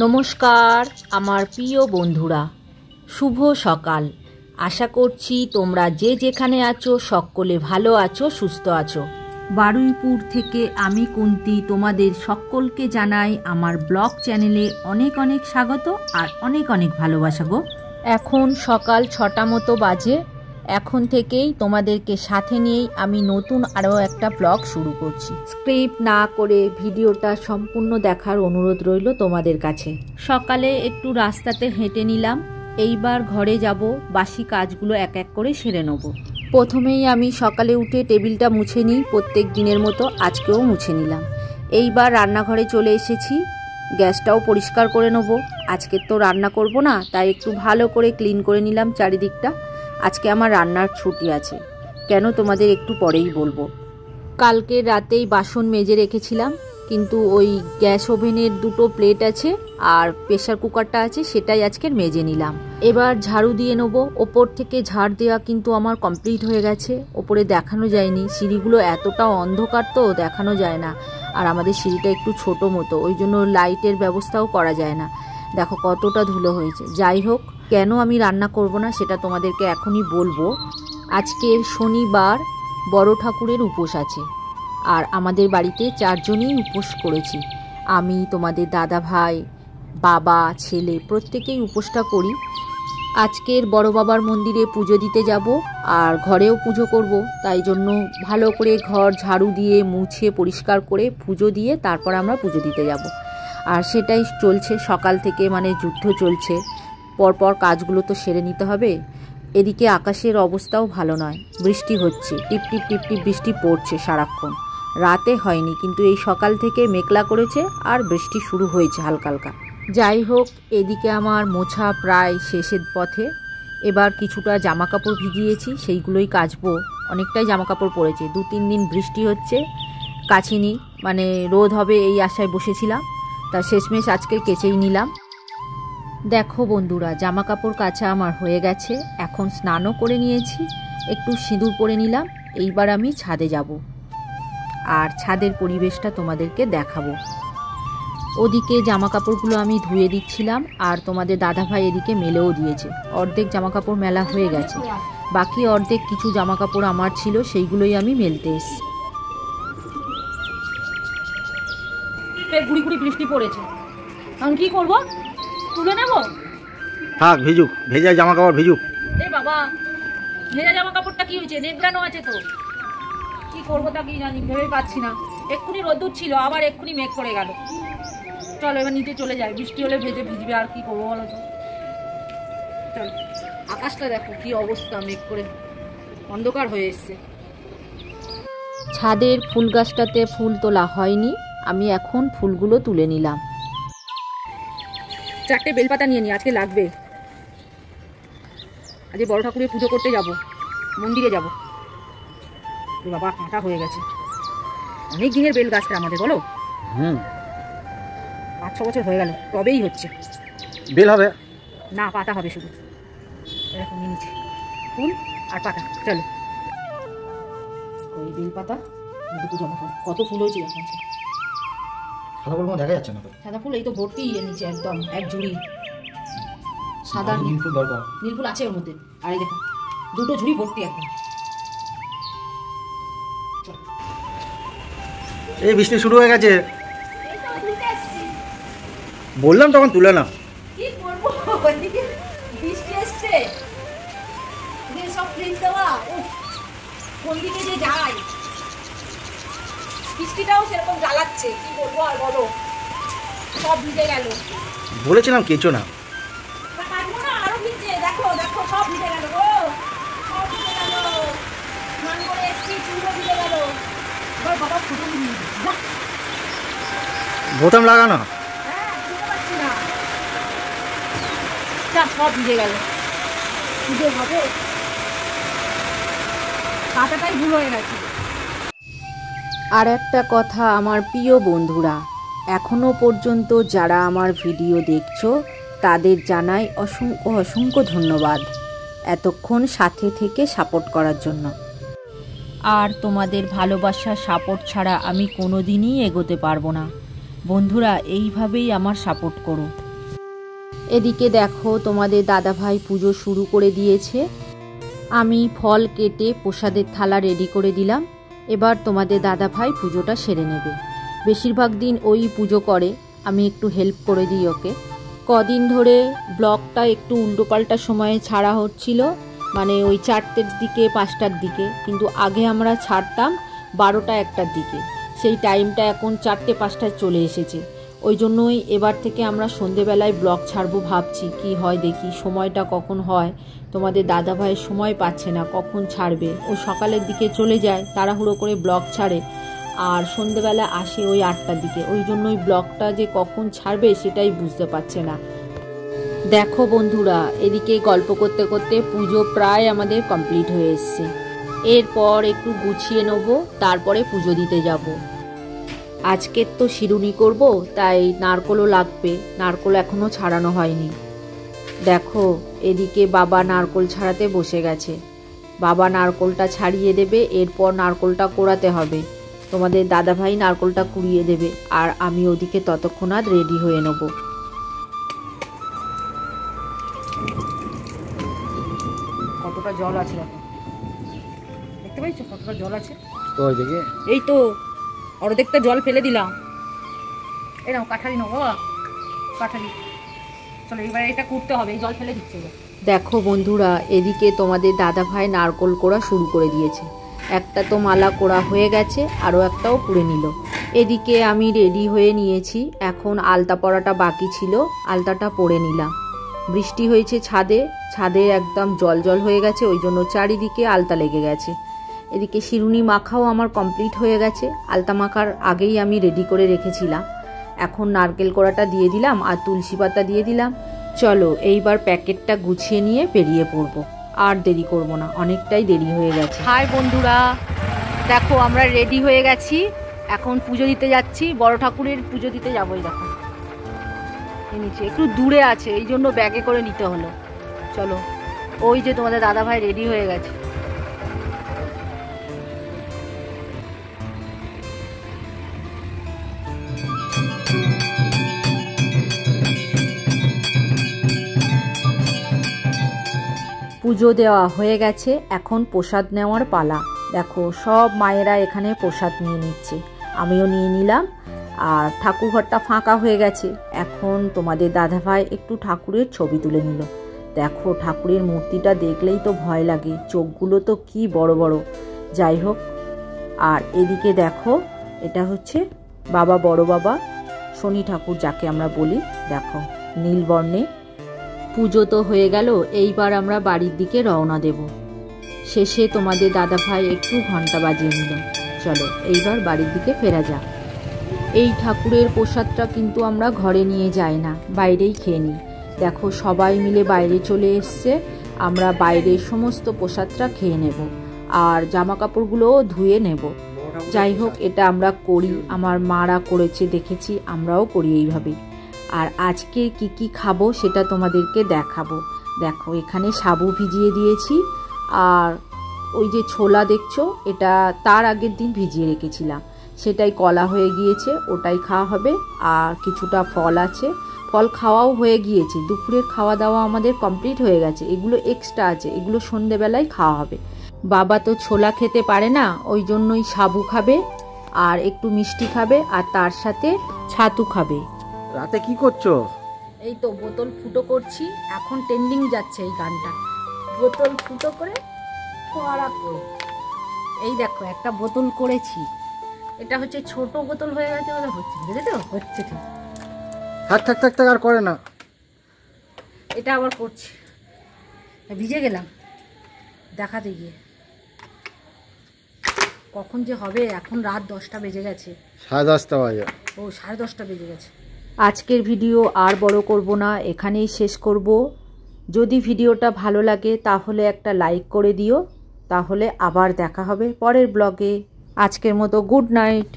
নমস্কার আমার প্রিয় বন্ধুরা, শুভ সকাল। আশা করছি তোমরা যে যেখানে আছো সকলে ভালো আছো, সুস্থ আছো। বারুইপুর থেকে আমি কুন্তি তোমাদের সকলকে জানাই আমার ব্লগ চ্যানেলে অনেক অনেক স্বাগত আর অনেক অনেক ভালোবাসা গো। এখন সকাল 6টা মতো বাজে। এখন থেকেই তোমাদেরকে সাথে নিয়েই আমি নতুন আরও একটা ব্লগ শুরু করছি। স্ক্রিপ্ট না করে ভিডিওটা সম্পূর্ণ দেখার অনুরোধ রইল তোমাদের কাছে। সকালে একটু রাস্তাতে হেঁটে নিলাম, এইবার ঘরে যাব, বাসি কাজগুলো এক এক করে সেরে নেব। প্রথমেই আমি সকালে উঠে টেবিলটা মুছে নিই, প্রত্যেক দিনের মতো আজকেও মুছে নিলাম। এইবার রান্নাঘরে চলে এসেছি, গ্যাসটাও পরিষ্কার করে নেব। আজকে তো রান্না করব না, তাই একটু ভালো করে ক্লিন করে নিলাম চারিদিকটা। আজকে আমার রান্নার ছুটি আছে, কেন তোমাদের একটু পরেই বলবো। কালকে রাতেই বাসন মেজে রেখেছিলাম, কিন্তু ওই গ্যাস ওভেনের দুটো প্লেট আছে আর প্রেসার কুকারটা আছে, সেটাই আজকের মেজে নিলাম। এবার ঝাড়ু দিয়ে নেবো। ওপর থেকে ঝাড় দেওয়া কিন্তু আমার কমপ্লিট হয়ে গেছে। ওপরে দেখানো যায়নি, সিঁড়িগুলো এতটা অন্ধকার তো দেখানো যায় না, আর আমাদের সিঁড়িটা একটু ছোট মতো, ওই জন্য লাইটের ব্যবস্থাও করা যায় না। দেখো কতটা ধুলো হয়েছে। যাই হোক, কেন আমি রান্না করব না সেটা তোমাদেরকে এখনই বলবো। আজকের শনিবার বড় ঠাকুরের উপোস আছে, আর আমাদের বাড়িতে 4 জনই উপোস করেছি। আমি, তোমাদের দাদা ভাই, বাবা, ছেলে প্রত্যেকেই উপোসটা করি। আজকের বড় বাবার মন্দিরে পুজো দিতে যাব আর ঘরেও পুজো করব, তাই জন্য ভালো করে ঘর ঝাড়ু দিয়ে মুছে পরিষ্কার করে পুজো দিয়ে তারপর আমরা পুজো দিতে যাব। আর সেটাই চলছে সকাল থেকে, মানে যুদ্ধ চলছে। পরপর কাজগুলো তো সেরে নিতে হবে। এদিকে আকাশের অবস্থাও ভালো নয়, বৃষ্টি হচ্ছে, টিপ টিপ টিপ টিপ বৃষ্টি পড়ছে সারাক্ষণ। রাতে হয়নি, কিন্তু এই সকাল থেকে মেঘলা করেছে আর বৃষ্টি শুরু হয়েছে হালকা হালকা। যাই হোক, এদিকে আমার মোছা প্রায় শেষের পথে। এবার কিছুটা জামা কাপড় ভিজিয়েছি, সেইগুলোই কাচবো। অনেকটাই জামা কাপড় পড়েছে, 2-3 দিন বৃষ্টি হচ্ছে, কাচিনি, মানে রোদ হবে এই আশায় বসেছিলাম, তা শেষমেশ আজকে কেচেই নিলাম। দেখো বন্ধুরা, জামা কাপড় কাচা আমার হয়ে গেছে, এখন স্নানও করে নিয়েছি, একটু সিঁদুর পরে নিলাম। এইবার আমি ছাদে যাব আর ছাদের পরিবেশটা তোমাদেরকে দেখাবো। ওদিকে জামা কাপড়গুলো আমি ধুয়ে দিচ্ছিলাম, আর তোমাদের দাদাভাই এদিকে মেলেও দিয়েছে। অর্ধেক জামা কাপড় মেলা হয়ে গেছে, বাকি অর্ধেক কিছু জামা কাপড় আমার ছিল, সেইগুলোই আমি মেলতে এসেছি। গুড়ি গুড়ি বৃষ্টি পড়েছে, এখন কি করব? তুলে নেব? থাক, ভিজুক, ভেজা জামা কাপড় ভিজুক। এ বাবা, ভেজা জামা কাপড়টা কি হয়েছে? নেবড়ানো আছে তো, কি করবো তা কি জানি, ভেবে পাচ্ছি না। এক্ষুনি রোদ্দুর ছিল, আবার এক্ষুনি মেঘ পড়ে গেল। চলো এবার নিচে চলে যাই, বৃষ্টি হলে ভিজবে, আর কি করবো বলো তো। চলো, আকাশটা দেখো কি অবস্থা, মেঘ করে অন্ধকার হয়ে এসছে। ছাদের ফুল গাছটাতে ফুল তোলা হয়নি, আমি এখন ফুলগুলো তুলে নিলাম। 4টে বেলপাতা নিয়ে নি, আজকে লাগবে। আজকে বড় ঠাকুরের পুজো করতে যাব, মন্দিরে যাব। বাবা কাঁটা হয়ে গেছে, অনেক দিনের বেল গাছটা আমাদের, বলো। 5-6 বছর হয়ে গেল, তবেই হচ্ছে। বেল হবে না, পাতা হবে শুধু। এরকম নিয়ে নিচ্ছি ফুল আর পাতা। চলো, ওই বেল পাতা দুটো জমা করো। কত ফুল হয়েছে এখন, সাদা ফুল দেখা যাচ্ছে না তো। সাদা ফুল এই তো ভর্তি নিচে, একদম এক ঝুড়ি সাদা। নীল ফুল দরকার, নীল ফুল আছে ওর মধ্যে, আর এই দেখো 2টো ঝুড়ি ভর্তি একদম। এই বৃষ্টি শুরু হয়ে গেছে, বললাম তখন তুলে না। কি করবো, ওইদিকে বৃষ্টি এসছে, সব ফ্রিজ দেওয়া, কোন দিকে যে যায়। বৃষ্টিটাও সেরকম জ্বালাচ্ছে, কি বলবো আর বলো, সব ভিজে গেল। বলেছিলাম কেচো না, কাটবো না, আরো ভিজে। দেখো দেখো সব ভিজে গেল গো, সব ভিজে গেল। স্নান করে এসছি, চুলও ভিজে গেল। এবার বাবা ফুটো নিয়ে যা, বোতাম লাগানো। হ্যাঁ, বুঝতে পারছি না, সব ভিজে গেল। পুজো হবে, পাতাটাই ভুল হয়ে গেছে। আর একটা কথা আমার প্রিয় বন্ধুরা, এখনো পর্যন্ত যারা আমার ভিডিও দেখছো তাদের জানাই অসংখ্য অসংখ্য ধন্যবাদ, এতক্ষণ সাথে থেকে সাপোর্ট করার জন্য। আর তোমাদের ভালোবাসা সাপোর্ট ছাড়া আমি কোনো দিনই এগোতে পারবো না। বন্ধুরা, এইভাবেই আমার সাপোর্ট করো। এদিকে দেখো তোমাদের দাদাভাই পুজো শুরু করে দিয়েছে। আমি ফল কেটে প্রসাদের থালা রেডি করে দিলাম। এবার তোমাদের দাদাভাই পুজোটা সেরে নেবে। বেশিরভাগ দিন ওই পুজো করে, আমি একটু হেল্প করে দিই ওকে। কদিন ধরে ব্লগটা একটু উল্টোপাল্টা সময়ে ছাড়া হচ্ছিল, মানে ওই 4টের দিকে 5টার দিকে, কিন্তু আগে আমরা ছাড়তাম 12টা 1টার দিকে। সেই টাইমটা এখন 4টে 5টায় চলে এসেছে। ওই জন্যই এবার থেকে আমরা সন্ধেবেলায় ব্লগ ছাড়বো ভাবছি, কি হয় দেখি, সময়টা কখন হয়। তোমাদের দাদাভাইয়ের সময় পাচ্ছে না কখন ছাড়বে, ও সকালের দিকে চলে যায়, তাড়াহুড়ো করে ব্লগ ছাড়ে, আর সন্ধেবেলা আসে ওই 8টার দিকে। ওই জন্যই ব্লগটা যে কখন ছাড়বে সেটাই বুঝতে পারছে না। দেখো বন্ধুরা, এদিকে গল্প করতে করতে পুজো প্রায় আমাদের কমপ্লিট হয়ে এসছে। এরপর একটু গুছিয়ে নেবো, তারপরে পুজো দিতে যাব। আজকের তো শিরুনি করব, তাই নারকোলও লাগবে। নারকোল এখনো ছাড়ানো হয়নি। দেখো এদিকে বাবা নারকোল ছাড়াতে বসে গেছে। বাবা নারকোলটা ছাড়িয়ে দেবে, এরপর নারকোলটা কোড়াতে হবে। তোমাদের দাদাভাই নারকোলটা কুড়িয়ে দেবে, আর আমি ওদিকে ততক্ষণাৎ রেডি হয়ে নেব। কতটা জল আছে দেখো, দেখতে পাইছো কতটা জল আছে? এই তো অর্ধেকটা জল ফেলে দিলাম। এরকম কাঠারি নেবো বাবা, কাঠারি। চলো এবার এটা করতে হবে, এই জল ফেলে দিচ্ছে। দেখো বন্ধুরা, এদিকে তোমাদের দাদাভাই নারকোল কোড়া শুরু করে দিয়েছে। একটা তো মালা কোড়া হয়ে গেছে, আরও একটাও পুড়ে নিল। এদিকে আমি রেডি হয়ে নিয়েছি, এখন আলতা পরাটা বাকি ছিল, আলতাটা পরে নিলাম। বৃষ্টি হয়েছে ছাদে, ছাদে একদম জল জল হয়ে গেছে, ওই জন্য চারিদিকে আলতা লেগে গেছে। এদিকে শিরুনি মাখাও আমার কমপ্লিট হয়ে গেছে, আলতা মাখার আগেই আমি রেডি করে রেখেছিলাম। এখন নারকেল কোড়াটা দিয়ে দিলাম আর তুলসী পাতা দিয়ে দিলাম। চলো এইবার প্যাকেটটা গুছিয়ে নিয়ে বেরিয়ে পড়বো, আর দেরি করব না, অনেকটাই দেরি হয়ে গেছে। হাই বন্ধুরা, দেখো আমরা রেডি হয়ে গেছি, এখন পুজো দিতে যাচ্ছি। বড় ঠাকুরের পুজো দিতে যাবোই। দেখো নিচে একটু দূরে আছে, এই জন্য ব্যাগে করে নিতে হলো। চলো, ওই যে তোমাদের দাদাভাই রেডি হয়ে গেছে। পুজো দেওয়া হয়ে গেছে, এখন প্রসাদ নেওয়ার পালা। দেখো সব মায়েরা এখানে প্রসাদ নিয়ে নিচ্ছে, আমিও নিয়ে নিলাম। আর ঠাকুর ঘরটা ফাঁকা হয়ে গেছে। এখন তোমাদের দাদাভাই একটু ঠাকুরের ছবি তুলে নিল। দেখো ঠাকুরের মূর্তিটা দেখলেই তো ভয় লাগে, চোখগুলো তো কি বড় বড়। যাই হোক, আর এদিকে দেখো এটা হচ্ছে বাবা, বড় বাবা শনি ঠাকুর যাকে আমরা বলি। দেখো নীল বর্ণে। পুজো তো হয়ে গেল, এইবার আমরা বাড়ির দিকে রওনা দেব। শেষে তোমাদের দাদাভাই একটু ঘন্টা বাজিয়ে নিল। চলো এইবার বাড়ির দিকে ফেরা যাক। এই ঠাকুরের প্রসাদটা কিন্তু আমরা ঘরে নিয়ে যাই না, বাইরেই খেয়ে নিই। দেখো সবাই মিলে বাইরে চলে এসছে, আমরা বাইরের সমস্ত প্রসাদটা খেয়ে নেব, আর জামা কাপড়গুলোও ধুয়ে নেব। যাই হোক, এটা আমরা করি, আমার মারা করেছে দেখেছি, আমরাও করি এইভাবেই। আর আজকে কি কি খাবো সেটা তোমাদেরকে দেখাবো। দেখো এখানে সাবু ভিজিয়ে দিয়েছি, আর ওই যে ছোলা দেখছো, এটা তার আগের দিন ভিজিয়ে রেখেছিলাম, সেটাই কলা হয়ে গিয়েছে, ওটাই খাওয়া হবে। আর কিছুটা ফল আছে, ফল খাওয়াও হয়ে গিয়েছে। দুপুরের খাওয়া দাওয়া আমাদের কমপ্লিট হয়ে গেছে, এগুলো এক্সট্রা আছে, এগুলো সন্ধেবেলায় খাওয়া হবে। বাবা তো ছোলা খেতে পারে না, ওই জন্যই সাবু খাবে, আর একটু মিষ্টি খাবে, আর তার সাথে ছাতু খাবে। রাতে কি করছো? এই তো বোতল ফুটো করছি, এখন ট্রেন্ডিং যাচ্ছে এই গানটা, বোতল ফুটো করে ফোয়ারা করো। এই দেখো একটা বোতল করেছি, এটা হচ্ছে ছোট বোতল হয়ে গেছে, ওটা হচ্ছে বুঝেছো, হচ্ছে ঠিক। থাক থাক থাক থাক, আর করে না। এটা আবার করছি, ভিজে গেলাম দেখাতে গিয়ে। কখন যে হবে, এখন রাত 10টা বেজে গেছে। 10:30 বাজে। ও 10:30 বেজে গেছে। আজকের ভিডিও আর বড় করব না, এখানেই শেষ করব। যদি ভিডিওটা ভালো লাগে তাহলে একটা লাইক করে দিও, তাহলে আবার দেখা হবে পরের ব্লগে। আজকের মতো গুড নাইট।